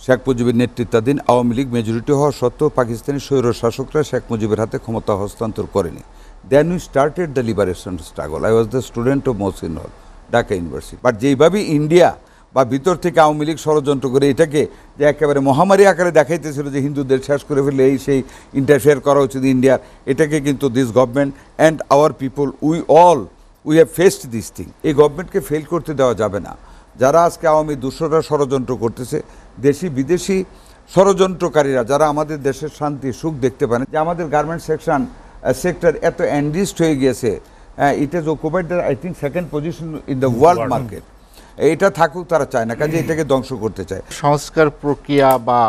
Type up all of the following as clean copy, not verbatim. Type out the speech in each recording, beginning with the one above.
শেখ মুজিবের নেতৃত্বাধীন আওয়ামী লীগ মেজরিটি হওয়া সত্ত্বেও পাকিস্তানি স্বৈর শাসকরা শেখ মুজিবের হাতে ক্ষমতা হস্তান্তর করেনি। Then we started the liberation struggle. I was the student of Mohsin hall, Dhaka university. But যেইভাবে ইন্ডিয়া বা ভিতর থেকে আওয়ামী লীগ ষড়যন্ত্র করে এটাকে যে একেবারে মহামারী আকারে দেখাইতেছিল যে হিন্দুদের শেষ করে ফেললে এই সেই ইন্টারফেয়ার করা উচিত ইন্ডিয়ার, এটাকে কিন্তু this government and our people we have faced this thing. এই গভর্নমেন্টকে ফেল করতে দেওয়া যাবে না। যারা আজকে আওয়ামী দুশোরা ষড়যন্ত্র করতেছে, দেশি বিদেশি ষড়যন্ত্রকারীরা যারা আমাদের দেশের শান্তি সুখ দেখতে পারে, যে আমাদের গার্মেন্ট সেক্টর এত এন্ডিস্ট হয়ে গিয়েছে, it is occupied the I think second position in the world market. এটা থাকুক তারা চায় না, কাজে এটাকে ধ্বংস করতে চায়। সংস্কার প্রক্রিয়া বা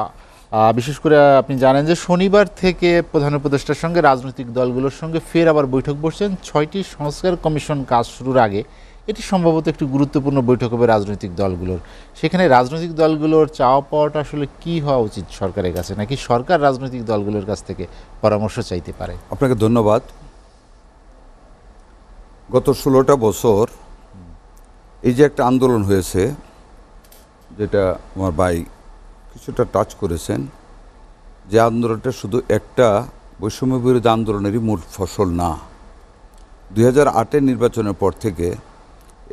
বিশেষ করে আপনি জানেন যে শনিবার থেকে প্রধান উপদেষ্টার সঙ্গে রাজনৈতিক দলগুলোর সঙ্গে ফের আবার বৈঠক বসছেন। 6টি সংস্কার কমিশন কাজ শুরুর আগে এটি সম্ভবত একটি গুরুত্বপূর্ণ বৈঠক হবে রাজনৈতিক দলগুলোর। সেখানে রাজনৈতিক দলগুলোর চাওয়া পাওয়াটা আসলে কি হওয়া উচিত সরকারের কাছে, নাকি সরকার রাজনৈতিক দলগুলোর কাছ থেকে পরামর্শ চাইতে পারে? আপনাকে ধন্যবাদ। গত 16টা বছর এই যে একটা আন্দোলন হয়েছে, যেটা আমার ভাই কিছুটা টাচ করেছেন, যে আন্দোলনটা শুধু একটা বৈষম্য বিরোধী আন্দোলনেরই মূল ফসল না। 2008-এর নির্বাচনের পর থেকে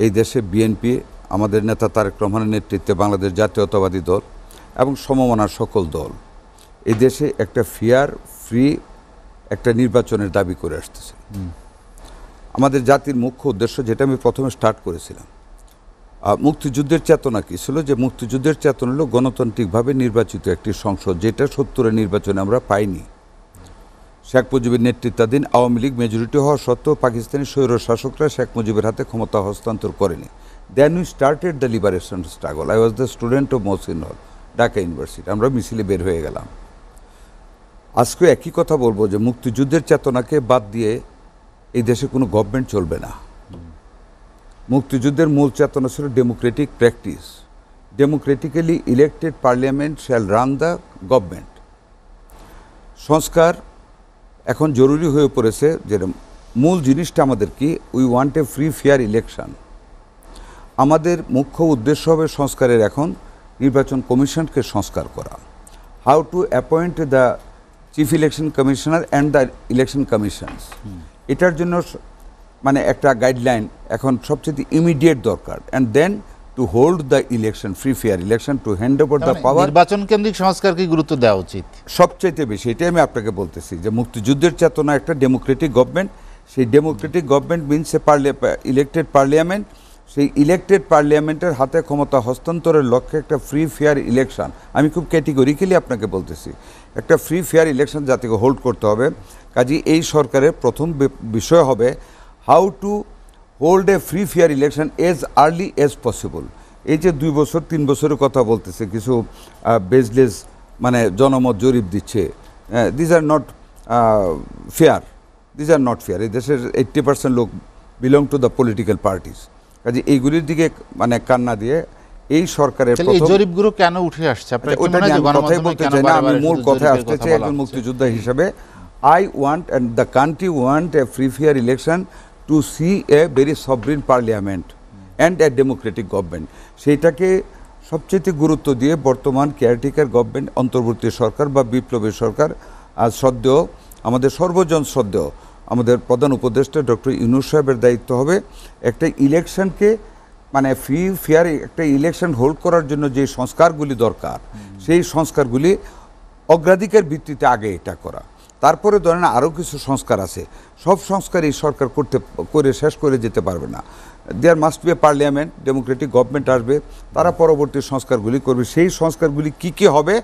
এই দেশে বিএনপি, আমাদের নেতা তারেক রহমানের নেতৃত্বে বাংলাদেশ জাতীয়তাবাদী দল এবং সমমনার সকল দল এই দেশে একটা ফেয়ার ফ্রি একটা নির্বাচনের দাবি করে আসতেছে। আমাদের জাতির মুখ্য উদ্দেশ্য, যেটা আমি প্রথমে স্টার্ট করেছিলাম, মুক্তিযুদ্ধের চেতনা কী ছিল? যে মুক্তিযুদ্ধের চেতনা হলো গণতান্ত্রিকভাবে নির্বাচিত একটি সংসদ, যেটা 70-এর নির্বাচনে আমরা পাইনি। শেখ মুজিবের নেতৃত্বাধীন আওয়ামী লীগ মেজরিটি হওয়া সত্ত্বেও পাকিস্তানি স্বৈর শাসকরা শেখ মুজিবের হাতে ক্ষমতা হস্তান্তর করেনি। Then we started the liberation struggle. I was the student of Mohsin hall, Dhaka university. আমরা মিছিলে বের হয়ে গেলাম। আজকে একই কথা বলবো যে মুক্তিযুদ্ধের চেতনাকে বাদ দিয়ে এই দেশে কোনো গভর্নমেন্ট চলবে না। মুক্তিযুদ্ধের মূল চেতনা ছিল Democratic practice. Democratically elected parliament shall run the government. সংস্কার এখন জরুরি হয়ে পড়েছে। যে মূল জিনিসটা আমাদের কি, we want a free fair election. আমাদের মুখ্য উদ্দেশ্য হবে সংস্কারের এখন নির্বাচন কমিশনকে সংস্কার করা। How to appoint the chief election commissioner and the election commissions, এটার জন্য মানে একটা গাইডলাইন এখন সবচেয়ে ইমিডিয়েট দরকার। And then to hold the election, free fair election, to hand over the power. নির্বাচন কেন্দ্রিক সংস্কারকে গুরুত্ব দেওয়া উচিত সবচাইতে বেশি। এটাই আমি আপনাকে বলতেছি যে মুক্তিযুদ্ধের চেতনা একটা ডেমোক্রেটিক গভর্নমেন্ট। সেই Democratic government means a elected parliament. সেই ইলেক্টেড পার্লামেন্টের হাতে ক্ষমতা হস্তান্তরের লক্ষ্যে একটা ফ্রি ফেয়ার ইলেকশন, আমি খুব ক্যাটেগরিক্যালি আপনাকে বলতেছি, একটা ফ্রি ফেয়ার ইলেকশন জাতিকে হোল্ড করতে হবে। কাজেই এই সরকারের প্রথম বিষয় হবে how to hold a free fair election as early as possible. এই যে 2 বছর 3 বছরের কথা বলতেছে, কিছু বেসলেস মানে জনমত জরিপ দিচ্ছে, these are not fair, these are not fair. এই দেশের 80% লোক belong to the political parties. কাজে এইগুলির দিকে মানে কান্না দিয়ে এই সরকারের জরিপগুলো কেন উঠে আসছে? কথাই বলতে চাই না, আমি মূল কথায় আসতে চাই। একজন মুক্তিযোদ্ধা হিসাবে I want and the country want a free fair election to see a very sovereign parliament and a democratic government. সেইটাকে সবচেয়ে গুরুত্ব দিয়ে বর্তমান কেয়ারটেকার গভর্নমেন্ট, অন্তর্বর্তী সরকার বা বিপ্লবী সরকার, আজ শ্রদ্ধেয় আমাদের সর্বজন শ্রদ্ধেয় আমাদের প্রধান উপদেষ্টা ডক্টর ইউনূস সাহেবের দায়িত্ব হবে একটা ইলেকশনকে মানে ফ্রি ফেয়ার একটা ইলেকশন হোল্ড করার জন্য যে সংস্কারগুলি দরকার, সেই সংস্কারগুলি অগ্রাধিকার ভিত্তিতে আগে এটা করা। তারপরে ধরেন আরও কিছু সংস্কার আছে, সব সংস্কার এই সরকার করে শেষ করে যেতে পারবে না। There must be a parliament, democratic government আসবে, তারা পরবর্তী সংস্কারগুলি করবে। সেই সংস্কারগুলি কি হবে,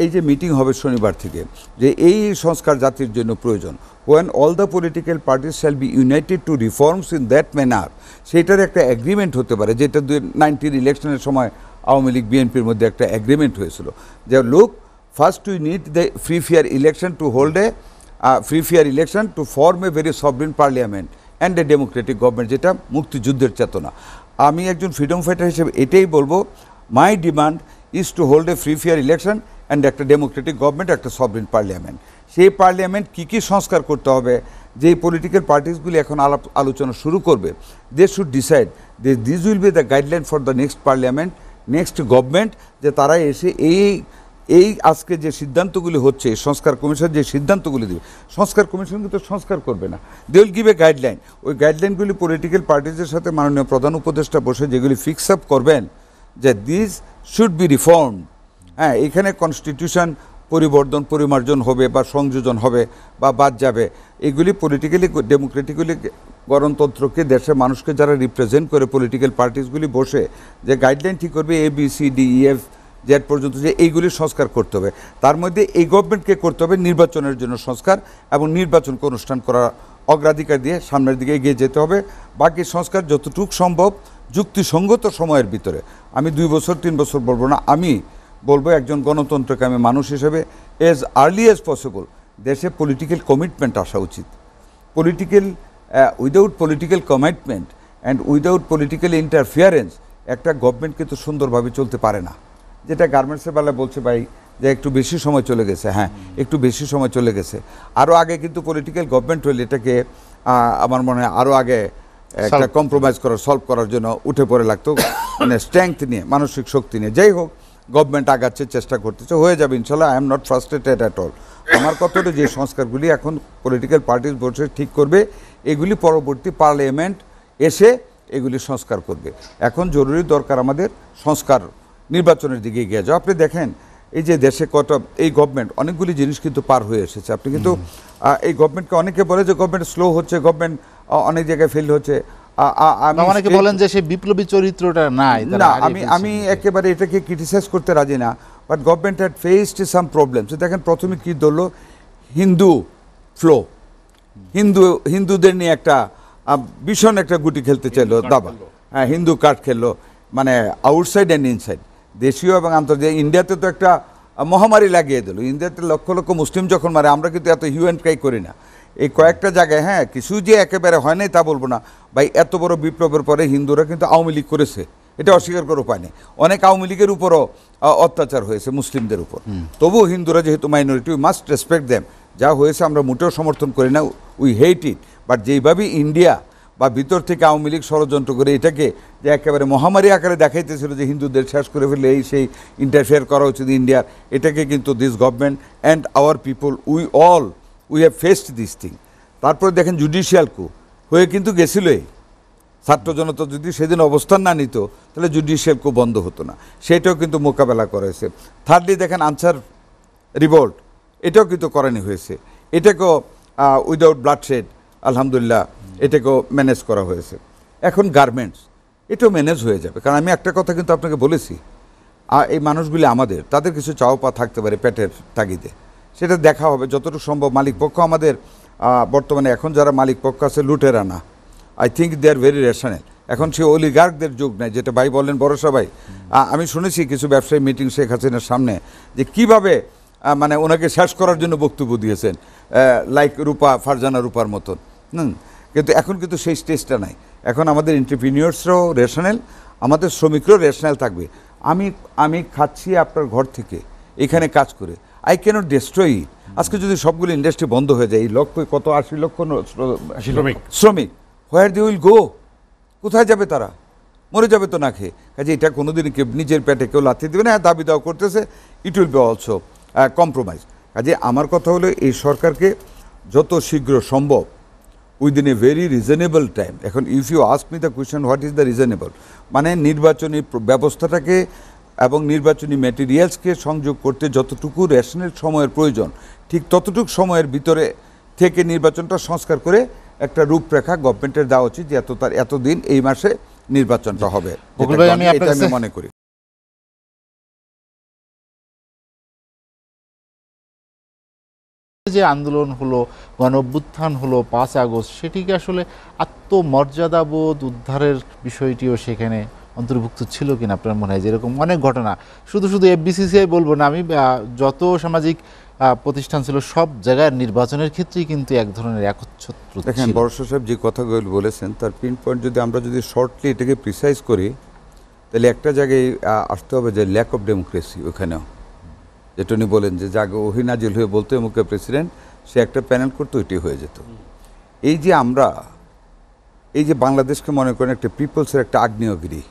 এই যে মিটিং হবে শনিবার থেকে, যে এই সংস্কার জাতির জন্য প্রয়োজন। when all the political parties shall be united to reforms in that manner, সেইটার একটা এগ্রিমেন্ট হতে পারে, যেটা 19 ইলেকশনের সময় আওয়ামী লীগ বিএনপির মধ্যে একটা এগ্রিমেন্ট হয়েছিল যে লোক first we need the free fair election to hold a free fair election to form a very sovereign parliament and a democratic government, যেটা মুক্তিযুদ্ধের চেতনা। আমি একজন ফ্রিডম ফাইটার হিসেবে এটাই বলবো, my demand is to hold a free fair election and একটা democratic government, একটা সভরেন পার্লামেন্ট। সেই পার্লামেন্ট কী সংস্কার করতে হবে, যে পলিটিক্যাল পার্টিসগুলি এখন আলোচনা শুরু করবে, they should decide this will be the guideline for the next parliament next government যে তারা এসে এই আজকে যে সিদ্ধান্তগুলি হচ্ছে সংস্কার কমিশন যে সিদ্ধান্তগুলি দেবে, সংস্কার কমিশন কিন্তু সংস্কার করবে না, they will give a guideline. ওই গাইডলাইনগুলি পলিটিক্যাল পার্টিজের সাথে মাননীয় প্রধান উপদেষ্টা বসে যেগুলি ফিক্স আপ করবেন যে দিস শুড বি রিফর্ম। হ্যাঁ, এখানে কনস্টিটিউশন পরিবর্তন পরিমার্জন হবে বা সংযোজন হবে বা বাদ যাবে, এগুলি পলিটিক্যালি ডেমোক্রেটিক্যালি গণতন্ত্রকে দেশের মানুষকে যারা রিপ্রেজেন্ট করে পলিটিক্যাল পার্টিসগুলি বসে যে গাইডলাইন ঠিক করবে ABCDEF জেড পর্যন্ত, যে এইগুলি সংস্কার করতে হবে। তার মধ্যে এই গভর্নমেন্টকে করতে হবে নির্বাচনের জন্য সংস্কার এবং নির্বাচনকে অনুষ্ঠান করার অগ্রাধিকার দিয়ে সামনের দিকে এগিয়ে যেতে হবে। বাকি সংস্কার যতটুকু সম্ভব যুক্তিসঙ্গত সময়ের ভিতরে, আমি 2 বছর 3 বছর বলবো না, আমি বলবো একজন গণতন্ত্রকে আমি মানুষ হিসেবে এজ আর্লি এজ পসিবল দেশে পলিটিক্যাল কমিটমেন্ট আসা উচিত। Without political commitment and without political interference একটা গভর্নমেন্ট কিন্তু সুন্দরভাবে চলতে পারে না। যেটা গার্মেন্টসের বেলায় বলছে ভাই যে একটু বেশি সময় চলে গেছে, হ্যাঁ একটু বেশি সময় চলে গেছে। আরও আগে কিন্তু পলিটিক্যাল গভর্নমেন্ট হলে এটাকে আমার মনে হয় আরও আগে একটা কম্প্রোমাইজ করার সলভ করার জন্য উঠে পড়ে লাগতো, মানে স্ট্রেংথ নিয়ে মানসিক শক্তি নিয়ে। যাই হোক, গভর্নমেন্ট আগাচ্ছে, চেষ্টা করতেছে, হয়ে যাবে ইনশাল্লাহ। I am not frustrated at all. আমার কথাটা যে সংস্কারগুলি এখন পলিটিক্যাল পার্টিস বসে ঠিক করবে, এগুলি পরবর্তী পার্লামেন্ট এসে এগুলি সংস্কার করবে। এখন জরুরি দরকার আমাদের সংস্কার, নির্বাচনের দিকে এগিয়ে যাও। আপনি দেখেন এই যে দেশে এই গভর্নমেন্ট অনেকগুলি জিনিস কিন্তু পার হয়ে এসেছে। আপনি কিন্তু এই গভর্নমেন্টকে অনেকে বলে যে গভর্নমেন্ট স্লো হচ্ছে, গভর্নমেন্ট অনেক জায়গায় ফেল হচ্ছে। অনেকে বলেন যে সেই বিপ্লবী চরিত্রটা নাই। না, আমি একেবারে এটাকে ক্রিটিসাইজ করতে রাজি না, but government had faced some problems. দেখেন প্রথমে কি ধরলো, হিন্দু ফ্লো, হিন্দুদের নিয়ে একটা ভীষণ একটা গুটি খেলতে চাইলো, দাবা। হ্যাঁ, হিন্দু কার্ড খেললো, মানে আউটসাইড অ্যান্ড ইনসাইড, দেশীয় এবং আন্তর্জাতিক। ইন্ডিয়াতে তো একটা মহামারী লাগিয়ে দিল। ইন্ডিয়াতে লক্ষ লক্ষ মুসলিম যখন মারে, আমরা কিন্তু এত হিউ অ্যান্ড ক্রাই করি না। এই কয়েকটা জায়গায়, হ্যাঁ কিছু যে একেবারে হয় নাই তা বলবো না ভাই, এত বড় বিপ্লবের পরে হিন্দুরা কিন্তু আওয়ামী লীগ করেছে, এটা অস্বীকার করার উপায় নেই। অনেক আওয়ামী লীগের উপরও অত্যাচার হয়েছে মুসলিমদের উপর, তবুও হিন্দুরা যেহেতু minority, we must respect them. যা হয়েছে আমরা মোটেও সমর্থন করি না, উই হেট ইট। বাট যেইভাবে ইন্ডিয়া বা ভিতর থেকে আওয়ামী লীগ ষড়যন্ত্র করে এটাকে যে একেবারে মহামারী আকারে দেখাইতেছিল যে হিন্দুদের শেষ করে ফেলে এই সেই ইন্টারফেয়ার করা উচিত ইন্ডিয়ার, এটাকে কিন্তু this government and our people we have faced this thing. তারপরে দেখেন জুডিশিয়াল কু হয়ে কিন্তু গেছিলই। ছাত্র জনতা যদি সেদিন অবস্থান না নিত তাহলে জুডিশিয়াল কু বন্ধ হতো না, সেটাও কিন্তু মোকাবেলা করা হয়েছে। থার্ডলি দেখেন আনসার রিভোল্ট, এটাও কিন্তু করানি হয়েছে, এটাকেও উইদাউট ব্লাডশেড আলহামদুলিল্লাহ এটাকেও ম্যানেজ করা হয়েছে। এখন গার্মেন্টস, এটাও ম্যানেজ হয়ে যাবে। কারণ আমি একটা কথা কিন্তু আপনাকে বলেছি, এই মানুষগুলি আমাদের, তাদের কিছু চাওয়া পাওয়া থাকতে পারে পেটের তাগিদে, সেটা দেখা হবে যতটুকু সম্ভব। মালিক পক্ষ আমাদের বর্তমানে এখন যারা মালিক পক্ষ আছে লুটেরা না, I think they are very rational. এখন সে অলিগার্কদের যুগ নাই, যেটা ভাই বললেন বড়সা ভাই। আমি শুনেছি কিছু ব্যবসায়ী মিটিং শেখ হাসিনার সামনে যে কীভাবে মানে ওনাকে শেষ করার জন্য বক্তব্য দিয়েছেন, লাইক ফারজানা রূপার মতন। কিন্তু এখন কিন্তু সেই স্টেজটা নাই। এখন আমাদের এন্টারপ্রিনিয়র্সরাও রেশনাল, আমাদের শ্রমিকরাও রেশনাল থাকবে। আমি খাচ্ছি আপনার ঘর থেকে, এখানে কাজ করে, আই ক্যানট ডিস্ট্রয় ইট। আজকে যদি সবগুলো ইন্ডাস্ট্রি বন্ধ হয়ে যায়, এই লক্ষ কত 80 লক্ষ শ্রমিক, হোয়ার দে উইল গো? কোথায় যাবে তারা? মরে যাবে তো না খেয়ে। কাজে এটা কোনোদিন কেউ নিজের পেটে কেউ লাথি দেবে না। দাবি দাওয়া করতেছে, it will be also compromise. কাজে আমার কথা হলো এই সরকারকে যত শীঘ্র সম্ভব within a very reasonable time. এখন if you ask me the question what is the reasonable, মানে নির্বাচনী ব্যবস্থাটাকে এবং নির্বাচনী ম্যাটেরিয়ালসকে সংযোগ করতে যতটুকু রেশনাল সময়ের প্রয়োজন, ঠিক ততটুকু সময়ের ভিতরে থেকে নির্বাচনটা সংস্কার করে একটা রূপরেখা গভর্নমেন্টের দেওয়া উচিত যে এতদিন এই মাসে নির্বাচনটা হবে। আমি মনে করি যে আন্দোলন হলো, গণ অভ্যুত্থান হলো 5 আগস্ট, সেটিকে আসলে আত্মমর্যাদাবোধ উদ্ধারের বিষয়টিও সেখানে অন্তর্ভুক্ত ছিল কিনা আপনার মনে হয়? যেরকম অনেক ঘটনা, শুধু FBCCI বলবো না, আমি যত সামাজিক প্রতিষ্ঠান ছিল সব জায়গায় নির্বাচনের ক্ষেত্রেই কিন্তু এক ধরনের একচ্ছত্র। দেখেন বর্ষা সাহেব যে কথাগুলো বলেছেন তার পিন পয়েন্ট যদি আমরা শর্টলি এটাকে প্রিসাইজ করি, তাহলে একটা জায়গায় আসতে হবে যে ল্যাক অফ ডেমোক্রেসি। ওখানেও যেটা উনি বলেন যে জাগে ওহিনাজিল হয়ে বলতো মুখে প্রেসিডেন্ট, সে একটা প্যানেল করতো, এটি হয়ে যেত। এই যে বাংলাদেশকে মনে করেন একটা পিপলসের একটা আগ্নেয়গিরি,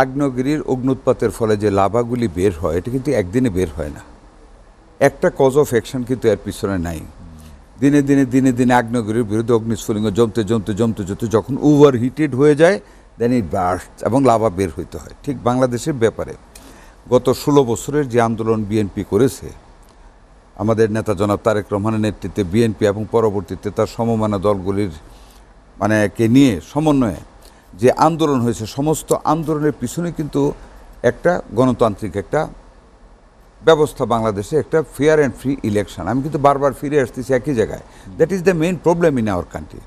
আগ্নেয়গিরির অগ্নুৎপাতের ফলে যে লাভাগুলি বের হয় এটা কিন্তু একদিনে বের হয় না, একটা কজ অফ অ্যাকশন কিন্তু এর পিছনে নাই। দিনে দিনে দিনে দিনে আগ্নেয়গিরির বিরুদ্ধে অগ্নিস্ফুলিঙ্গ জমতে জমতে জমতে জমতে যখন ওভার হিটেড হয়ে যায় দেন ইট বার্স্ট এবং লাভা বের হইতে হয়। ঠিক বাংলাদেশের ব্যাপারে গত 16 বছরের যে আন্দোলন বিএনপি করেছে, আমাদের নেতা জনাব তারেক রহমানের নেতৃত্বে বিএনপি এবং পরবর্তীতে তার সমমানা দলগুলির কে নিয়ে সমন্বয়ে যে আন্দোলন হয়েছে, সমস্ত আন্দোলনের পিছনে কিন্তু একটা গণতান্ত্রিক একটা ব্যবস্থা, বাংলাদেশে একটা ফেয়ার অ্যান্ড ফ্রি ইলেকশন। আমি কিন্তু বারবার ফিরে আসতেছি একই জায়গায়, that is the main problem in our country.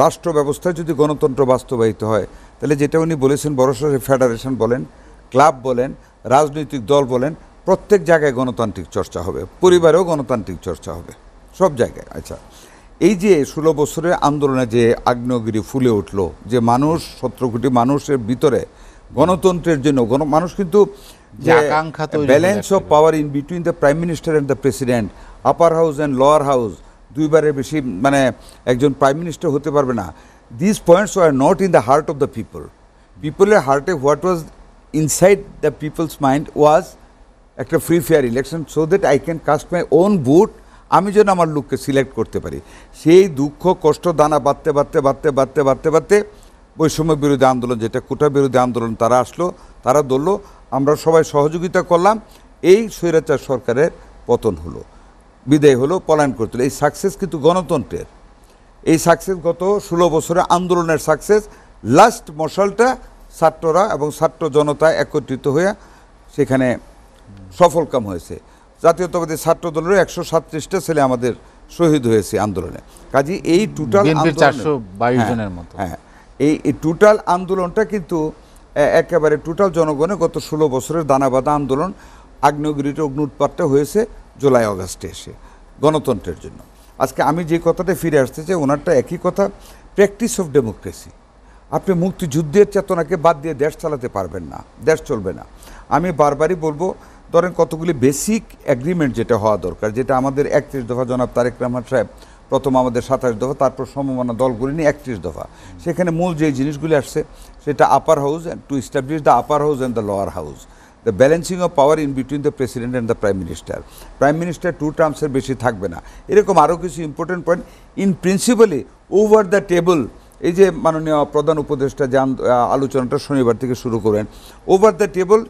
রাষ্ট্র ব্যবস্থায় যদি গণতন্ত্র বাস্তবায়িত হয় তাহলে যেটা উনি বলেছেন, বড়সড় ফেডারেশন বলেন, ক্লাব বলেন, রাজনৈতিক দল বলেন, প্রত্যেক জায়গায় গণতান্ত্রিক চর্চা হবে, পরিবারেও গণতান্ত্রিক চর্চা হবে, সব জায়গায়। আচ্ছা, এই যে 16 বছরের আন্দোলনে যে আগ্নেয়গিরি ফুলে উঠলো, যে মানুষ 17 কোটি মানুষের ভিতরে গণতন্ত্রের জন্য মানুষ কিন্তু balance of power in between the prime minister and the president, upper house and lower house, দুইবারের বেশি একজন প্রাইম মিনিস্টার হতে পারবে না। This points are not in the heart of the people. পিপলের হার্টে what was inside the people's mind was একটা free fair election, so that I can cast my own vote, আমি যেন আমার লোককে সিলেক্ট করতে পারি। সেই দুঃখ কষ্ট দানা বাড়তে বাড়তে বাড়তে বাড়তে বাড়তে বাড়তে বৈষম্য বিরোধী আন্দোলন, যেটা কোটা বিরোধী আন্দোলন, তারা আসলো, তারা ধরলো, আমরা সবাই সহযোগিতা করলাম, এই স্বৈরাচার সরকারের পতন হলো, বিদায় হলো, পলায়ন করতে হলো। এই সাকসেস কিন্তু গণতন্ত্রের, এই সাকসেস গত 16 বছরের আন্দোলনের সাকসেস। লাস্ট মশালটা ছাত্ররা এবং ছাত্র জনতা একত্রিত হয়ে সেখানে সফলকাম হয়েছে। জাতীয়তাবাদী ছাত্র দলের 137টা ছেলে আমাদের শহীদ হয়েছে আন্দোলনে। কাজে এই টোটাল 422 জনের মতো, হ্যাঁ, এই টোটাল আন্দোলনটা কিন্তু একেবারে টোটাল জনগণের গত 16 বছরের দানাবাঁধা আন্দোলন, আগ্নেয়গিরিতে অগ্নুৎপাতটা হয়েছে জুলাই অগাস্টে এসে গণতন্ত্রের জন্য। আজকে আমি যে কথাটা ফিরে আসতে চাই, ওনারটা একই কথা, প্র্যাকটিস অফ ডেমোক্রেসি। আপনি মুক্তিযুদ্ধের চেতনাকে বাদ দিয়ে দেশ চালাতে পারবেন না, দেশ চলবে না। আমি বারবারই বলবো, ধরেন কতগুলি বেসিক এগ্রিমেন্ট যেটা হওয়া দরকার, যেটা আমাদের 31 দফা, জনাব তারেক রহমান সাহেব প্রথম আমাদের 27 দফা, তারপর সমমানা দলগুলি নিয়ে 31 দফা, সেখানে মূল যে জিনিসগুলি আসছে সেটা আপার house to establish the upper house and the lower house, the balancing of power in between the president and the prime minister. Prime minister 2 টার্মসের বেশি থাকবে না, এরকম আরও কিছু important point. In principally over the table, এই যে মাননীয় প্রধান উপদেষ্টা যে আলোচনাটা শনিবার থেকে শুরু করেন, ওভার দ্য টেবল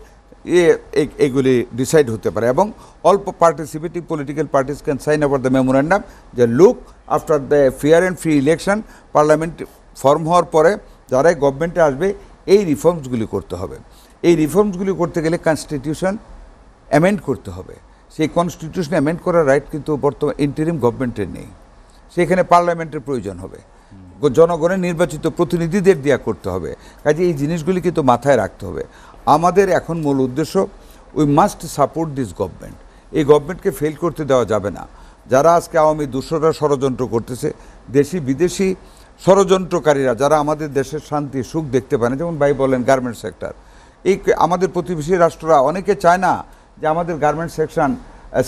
এগুলি ডিসাইড হতে পারে, এবং অল্প participative political parties can sign আবার দ্য মেমোরেন্ডাম যে look after the fair and free election, parliament form হওয়ার পরে যারাই গভর্নমেন্টে আসবে এই রিফর্মসগুলি করতে হবে। এই রিফর্মসগুলি করতে গেলে কনস্টিটিউশন অ্যামেন্ড করতে হবে। সেই কনস্টিটিউশন অ্যামেন্ড করার রাইট কিন্তু বর্তমান ইন্টারিম গভর্নমেন্টের নেই, সেখানে পার্লামেন্টের প্রয়োজন হবে, জনগণের নির্বাচিত প্রতিনিধিদের দেওয়া করতে হবে। কাজে এই জিনিসগুলি কিন্তু মাথায় রাখতে হবে। আমাদের এখন মূল উদ্দেশ্য, we must support this government. এই গভর্নমেন্টকে ফেল করতে দেওয়া যাবে না। যারা আজকে আওয়ামী দূষরা ষড়যন্ত্র করতেছে, দেশি বিদেশি ষড়যন্ত্রকারীরা যারা আমাদের দেশের শান্তি সুখ দেখতে পায় না, যেমন ভাই বলেন গার্মেন্টস সেক্টর, এই আমাদের প্রতিবেশী রাষ্ট্ররা অনেকে চায় না যে আমাদের গার্মেন্টস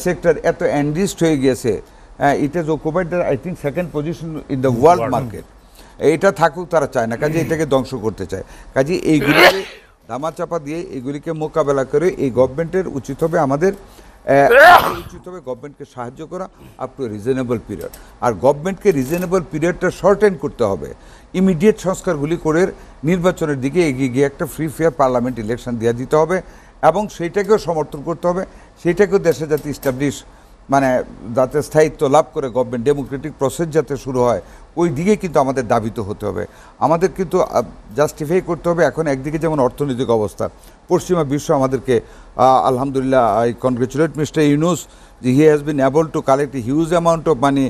সেক্টর এত এনরিচড হয়ে গিয়েছে, it is occupied I think 2nd position in the world market, এটা থাকুক তারা চায় না, কাজে এটাকে ধ্বংস করতে চায়। কাজে এইগুলিকে ধামাচাপা দিয়ে এগুলিকে মোকাবেলা করে এই গভর্নমেন্টের উচিত হবে, আমাদের উচিত হবে গভর্নমেন্টকে সাহায্য করা আপ টু রিজনেবল পিরিয়ড। আর গভর্নমেন্টকে রিজনেবল পিরিয়ডটা শর্টেন করতে হবে, ইমিডিয়েট সংস্কারগুলি করে নির্বাচনের দিকে এগিয়ে গিয়ে একটা ফ্রি ফেয়ার পার্লামেন্ট ইলেকশন দিয়ে দিতে হবে, এবং সেইটাকেও সমর্থন করতে হবে, সেইটাকেও দেশে যাতে ইস্টাবলিশ যাতে স্থায়িত্ব লাভ করে গভর্নমেন্ট, ডেমোক্রেটিক প্রসেস যাতে শুরু হয়, ওই দিকে কিন্তু আমাদের দাবিত হতে হবে। আমাদের কিন্তু জাস্টিফাই করতে হবে। এখন একদিকে যেমন অর্থনৈতিক অবস্থা, পশ্চিমা বিশ্ব আমাদেরকে আলহামদুলিল্লাহ, আই কনগ্রেচুলেট মিস্টার ইউনুস যে he has been able to collect a huge amount of money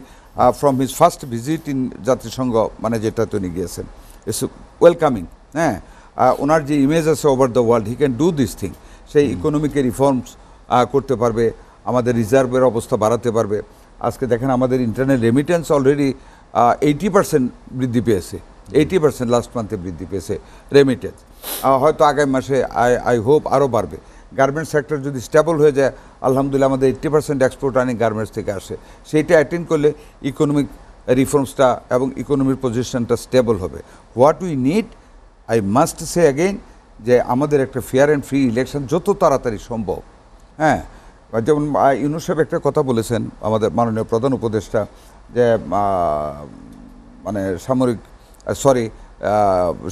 from his first visit in জাতিসংঘ, যেটা তিনি গিয়েছেন, ইটস ওয়েলকামিং। হ্যাঁ, ওনার যে ইমেজ আছে over the world, he can do this thing. সেই ইকোনমিকে রিফর্মস করতে পারবে, আমাদের রিজার্ভের অবস্থা বাড়াতে পারবে। আজকে দেখেন আমাদের ইন্টারনাল রেমিটেন্স অলরেডি 80% বৃদ্ধি পেয়েছে, 80% লাস্ট মান্থে বৃদ্ধি পেয়েছে রেমিটেন্স। হয়তো আগামী মাসে আই হোপ আরও বাড়বে। গার্মেন্টস সেক্টর যদি স্টেবল হয়ে যায়, আলহামদুলিল্লাহ আমাদের 80% এক্সপোর্ট আর্নিং গার্মেন্টস থেকে আসে, সেইটা অ্যাটেন্ড করলে ইকোনমিক রিফর্মসটা এবং ইকোনমির পজিশনটা স্টেবল হবে। What we need, I must say again, যে আমাদের একটা ফেয়ার অ্যান্ড ফ্রি ইলেকশন যত তাড়াতাড়ি সম্ভব। হ্যাঁ, যেমন ইউনূস সাহেব একটা কথা বলেছেন, আমাদের মাননীয় প্রধান উপদেষ্টা, যে মানে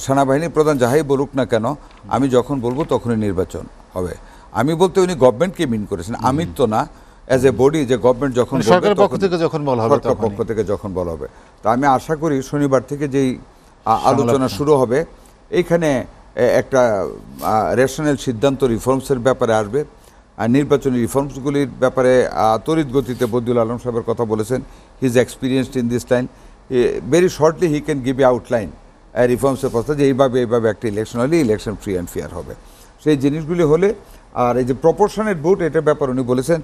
সেনাবাহিনী প্রধান যাহাই বলুক না কেন, আমি যখন বলবো তখনই নির্বাচন হবে। আমি বলতে উনি গভর্নমেন্টকে মিন করেছেন, আমি তো না, অ্যাজ এ বডি যে গভর্নমেন্ট যখন সরকারের পক্ষ থেকে যখন বলা হবে, সরকার পক্ষ থেকে যখন বলা হবে। তো আমি আশা করি শনিবার থেকে যেই আলোচনা শুরু হবে, এইখানে একটা রেশনাল সিদ্ধান্ত রিফর্মসের ব্যাপারে আসবে। আর নির্বাচনী রিফর্মসগুলির ব্যাপারে তড়িৎ গতিতে বদিউল আলম সাহেবের কথা বলেছেন, he is experienced in this line. Very shortly he can give a outline রিফর্মসের কথা, যে এইভাবে একটা ইলেকশন হলে ইলেকশন ফ্রি অ্যান্ড ফেয়ার হবে। সেই জিনিসগুলি হলে, আর এই যে প্রপোর্শনের ভোট, এটার ব্যাপারে উনি বলেছেন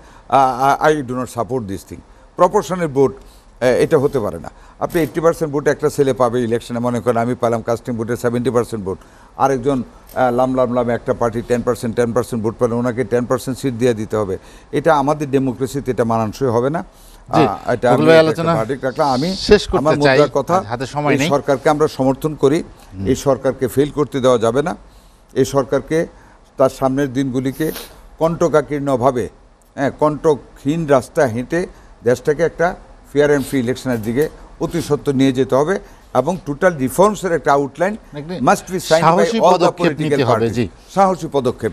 I do not support this thing. প্রপোর্শনের ভোট এটা হতে পারে না। আপনি 80% ভোট একটা ছেলে পাবে ইলেকশনে, মনে করেন আমি পেলাম কাস্টিং ভোটে 70% ভোট, আরেকজন লামে একটা পার্টি 10% ভোট পেলে ওনাকে 10% সিট দিয়ে দিতে হবে। এটা আমাদের ডেমোক্রেসিতে এটা মানানসই হবে না। এটা আমি আমার মুদ্রার কথা, এই সরকারকে আমরা সমর্থন করি, এই সরকারকে ফেল করতে দেওয়া যাবে না। এই সরকারকে তার সামনের দিনগুলিকে কণ্টকাকীর্ণভাবে, কণ্টকহীন রাস্তা হেঁটে দেশটাকে একটা ফেয়ার অ্যান্ড ফ্রি ইলেকশনের দিকে অতি সত্ত্বর নিয়ে যেতে হবে, এবং টোটাল রিফর্মসের একটা outline must be sign by all the political party. সাহসী পদক্ষেপ